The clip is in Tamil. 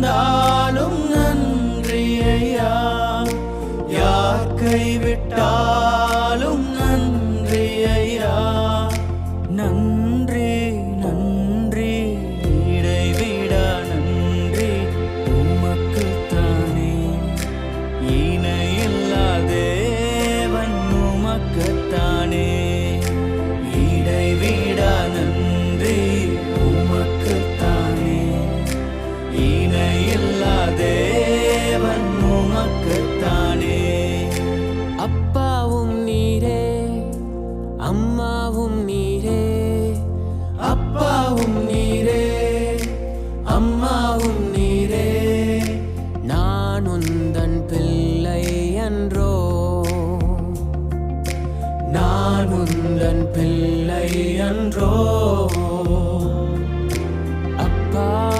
தந்தாலும் நன்றி ஐயா, யார் கைவிட்டாலும் நன்றி ஐயா. நன்றி நன்றி இடைவிடா நன்றி உமக்குத்தானே, இணையில்லா தேவன் உமக்குத்தானே. இடைவிடா நன்றி உமக்குத்தானே, இணையில்லா தேவன் உமக்குத்தானே. அப்பாவும் நீரே, அம்மாவும் நீரே, அப்பாவும் நீரே, அம்மாவும் நீரே. நான் உந்தன் பிள்ளை என்றோ, நான் உந்தன் பிள்ளை என்றோ.